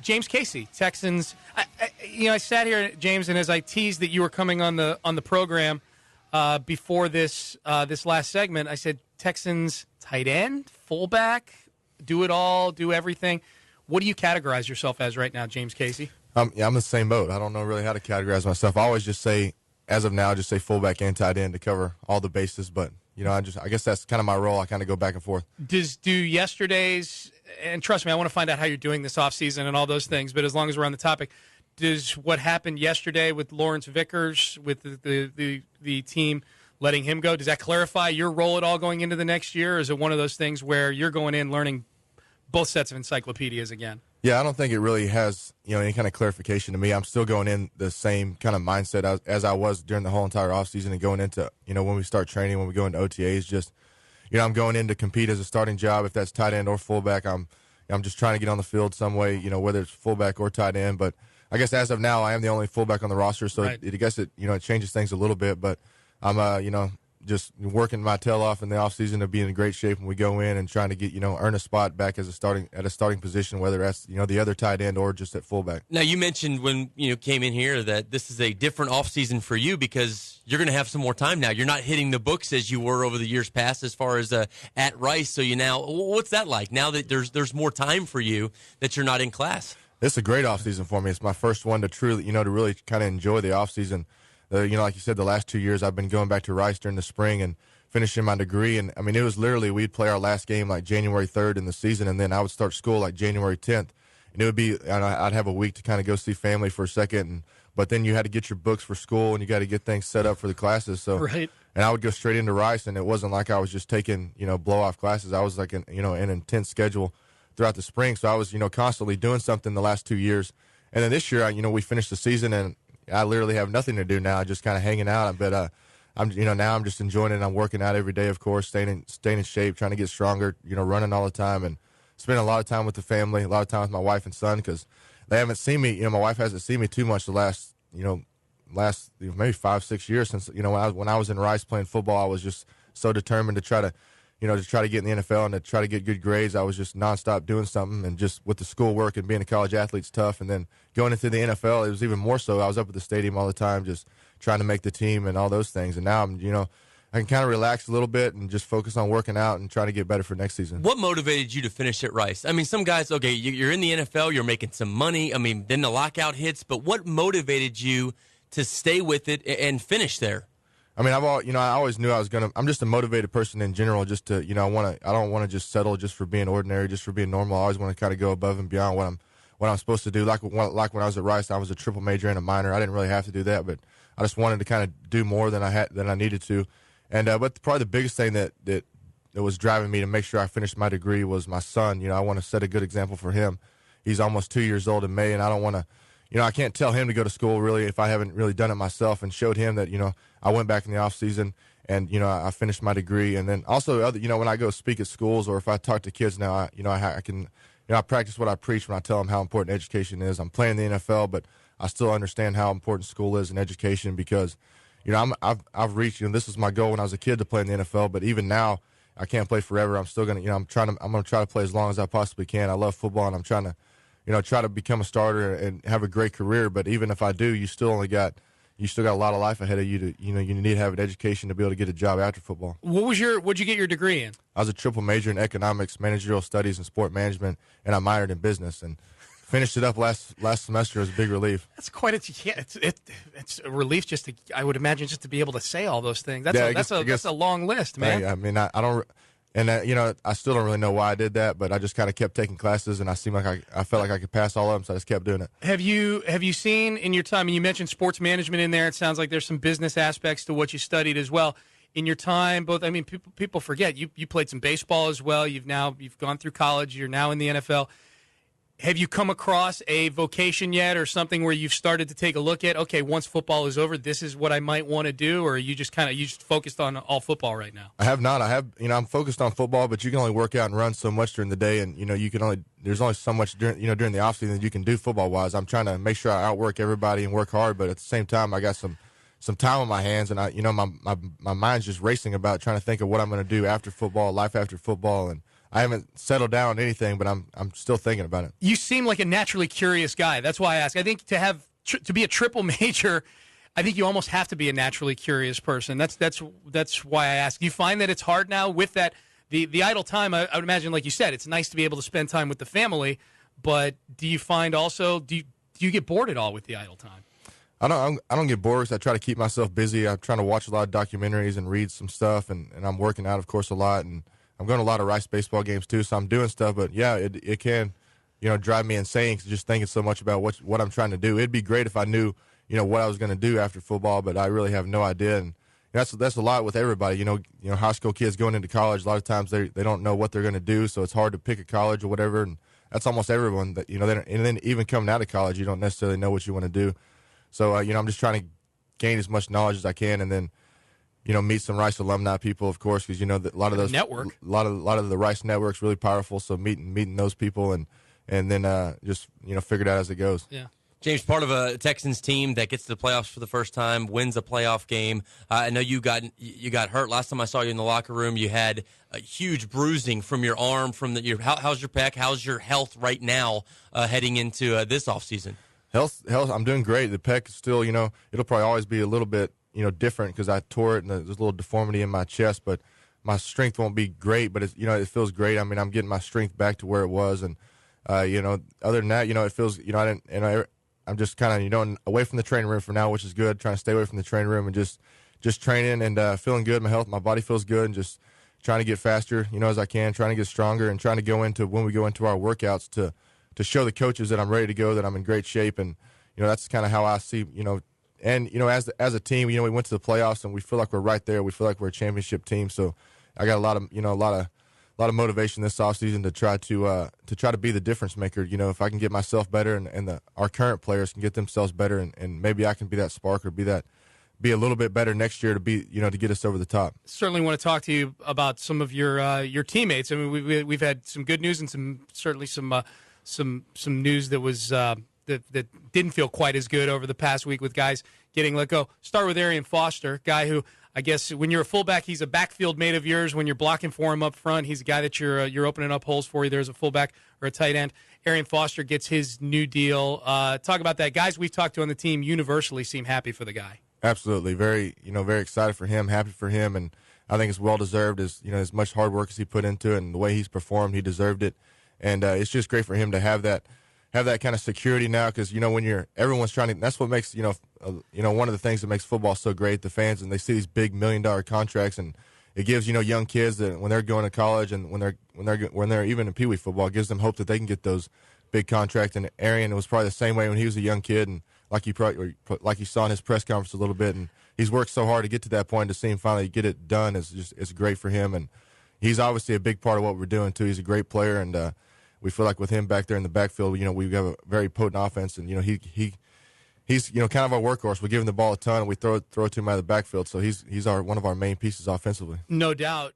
James Casey, Texans. I sat here, James, and as I teased that you were coming on the program before this last segment, I said Texans tight end, fullback, do it all, do everything. What do you categorize yourself as right now, James Casey? I'm the same boat. I don't know really how to categorize myself. I always just say, as of now, just say fullback and tight end to cover all the bases. But I guess that's kind of my role. I kind of go back and forth. Do yesterday's, and trust me, I want to find out how you're doing this offseason and all those things, but as long as we're on the topic, does what happened yesterday with Lawrence Vickers, with the team letting him go, does that clarify your role at all going into the next year? Or is it one of those things where you're going in learning both sets of encyclopedias again? Yeah, I don't think it really has any kind of clarification to me. I'm still going in the same kind of mindset as I was during the whole entire offseason and going into, when we start training, when we go into OTAs, just, I'm going in to compete as a starting job. If that's tight end or fullback, I'm just trying to get on the field some way, whether it's fullback or tight end. But I guess as of now, I am the only fullback on the roster, so right. I guess it changes things a little bit. But I'm just working my tail off in the offseason to be in great shape when we go in and trying to get earn a spot back as at a starting position, whether that's the other tight end or just at fullback. Now, you mentioned when came in here that this is a different offseason for you because you're going to have some more time now. You're not hitting the books as you were over the years past as far as at Rice. So what's that like now that there's more time for you that you're not in class? It's a great offseason for me. It's my first one to truly to really kind of enjoy the offseason. Like you said, the last 2 years I've been going back to Rice during the spring and finishing my degree. And, it was literally we'd play our last game like January 3rd in the season, and then I would start school like January 10th. And it would be I'd have a week to kind of go see family for a second. But then you had to get your books for school, and you got to get things set up for the classes. So, right. And I would go straight into Rice, and it wasn't like I was just taking, blow-off classes. I was like an intense schedule throughout the spring. So I was, constantly doing something the last 2 years. And then this year, we finished the season, and I literally have nothing to do now, just kind of hanging out. But now I'm just enjoying it. I'm working out every day, of course, staying in shape, trying to get stronger. Running all the time and spending a lot of time with the family, a lot of time with my wife and son because they haven't seen me. My wife hasn't seen me too much the last maybe 5-6 years since when I was in Rice playing football. I was just so determined to try to get in the NFL and to try to get good grades. I was just nonstop doing something, and just with the schoolwork and being a college athlete's tough. And then going into the NFL, it was even more so. I was up at the stadium all the time, just trying to make the team and all those things. And now I'm, I can kind of relax a little bit and just focus on working out and trying to get better for next season. What motivated you to finish at Rice? Some guys, okay, you're in the NFL, you're making some money. Then the lockout hits, but what motivated you to stay with it and finish there? I always knew I was gonna. I'm just a motivated person in general. Just to, I don't want to just settle just for being ordinary, just for being normal. I always want to kind of go above and beyond what I'm supposed to do. Like when I was at Rice, I was a triple major and a minor. I didn't really have to do that, but I just wanted to kind of do more than I needed to. And but probably the biggest thing that was driving me to make sure I finished my degree was my son. I want to set a good example for him. He's almost 2 years old in May, and I don't want to. I can't tell him to go to school really if I haven't really done it myself, and showed him that, I went back in the off season and, I finished my degree. And then also, when I go speak at schools or if I talk to kids now, I can, I practice what I preach when I tell them how important education is. I'm playing the NFL, but I still understand how important school is and education because, I've reached, this was my goal when I was a kid to play in the NFL, but even now I can't play forever. I'm still going to, I'm going to try to play as long as I possibly can. I love football, and I'm trying to, try to become a starter and have a great career. But even if I do, you still got a lot of life ahead of you to, you need to have an education to be able to get a job after football. What'd you get your degree in? I was a triple major in economics, managerial studies, and sport management, and I minored in business and finished it up last semester. It was a big relief. That's quite it's a relief just to, I would imagine, just to be able to say all those things. That's a long list, man. I don't. And, I still don't really know why I did that, but I just kind of kept taking classes, and I felt like I could pass all of them, so I just kept doing it. Have you seen in your time, and you mentioned sports management in there, it sounds like there's some business aspects to what you studied as well. In your time, people forget, you played some baseball as well. You've gone through college. You're now in the NFL. Have you come across a vocation yet or something where you've started to take a look at, okay, once football is over, this is what I might want to do, or are you just focused on all football right now? I have not. I'm focused on football, but you can only work out and run so much during the day, and, there's only so much during the offseason that you can do football-wise. I'm trying to make sure I outwork everybody and work hard, but at the same time, I got some time on my hands, and my mind's just racing about trying to think of what I'm going to do after football, life after football, and I haven't settled down on anything, but I'm still thinking about it. You seem like a naturally curious guy. That's why I ask. I think to be a triple major, I think you almost have to be a naturally curious person. That's why I ask. Do you find that it's hard now with that the idle time? I would imagine, like you said, it's nice to be able to spend time with the family. But do you find also do you get bored at all with the idle time? I don't get bored because I try to keep myself busy. I'm trying to watch a lot of documentaries and read some stuff, and I'm working out, of course, a lot, and I'm going to a lot of Rice baseball games too. So I'm doing stuff, but yeah, it can, drive me insane just thinking so much about what I'm trying to do. It'd be great if I knew, what I was going to do after football, but I really have no idea. And that's a lot with everybody. High school kids going into college, a lot of times they don't know what they're going to do, so it's hard to pick a college or whatever. And that's almost everyone that and then even coming out of college, you don't necessarily know what you want to do. So, I'm just trying to gain as much knowledge as I can, and then, meet some Rice alumni people, of course, because that a lot of those network, a lot of the Rice network's really powerful. So meeting those people and then just figure it out as it goes. Yeah. James, part of a Texans team that gets to the playoffs for the first time, wins a playoff game. I know you got hurt last time I saw you in the locker room. You had a huge bruising from your arm. How's your pec? How's your health right now heading into this offseason? Health, I'm doing great. The pec is still, it'll probably always be a little bit, different because I tore it and there's a little deformity in my chest, but my strength won't be great, but it's, it feels great. I mean, I'm getting my strength back to where it was. And, other than that, it feels, I'm just kind of, away from the training room for now, which is good, trying to stay away from the training room and just training and feeling good. My body feels good, and just trying to get faster, as I can, trying to get stronger and trying to go into, when we go into our workouts to show the coaches that I'm ready to go, that I'm in great shape. And, that's kind of how I see, and, as a team, we went to the playoffs and we feel like we're right there. We feel like we're a championship team. So I got a lot of motivation this offseason to try to be the difference maker. If I can get myself better and our current players can get themselves better, and maybe I can be that spark or be a little bit better next year to get us over the top. Certainly want to talk to you about some of your teammates. I mean, we've had some good news and some news that was that didn't feel quite as good over the past week with guys getting let go. Start with Arian Foster, guy who, I guess when you're a fullback, he's a backfield mate of yours. When you're blocking for him up front, he's a guy that you're opening up holes for, either as a fullback or a tight end. Arian Foster gets his new deal. Talk about that. Guys we've talked to on the team universally seem happy for the guy. Absolutely. Very excited for him, happy for him, and I think it's well-deserved. As much hard work as he put into it and the way he's performed, he deserved it. And it's just great for him to have that kind of security now, because when everyone's trying to, that's what makes one of the things that makes football so great, the fans, and they see these big $1 million contracts, and it gives young kids that when they're going to college and when they're even in Pee Wee football, it gives them hope that they can get those big contracts. And Arian was probably the same way when he was a young kid, and like you saw in his press conference a little bit, and he's worked so hard to get to that point. To see him finally get it done it's great for him, and he's obviously a big part of what we're doing too. He's a great player, and we feel like with him back there in the backfield, we have a very potent offense, and he's kind of our workhorse. We give him the ball a ton, and we throw it to him out of the backfield. So he's one of our main pieces offensively. No doubt.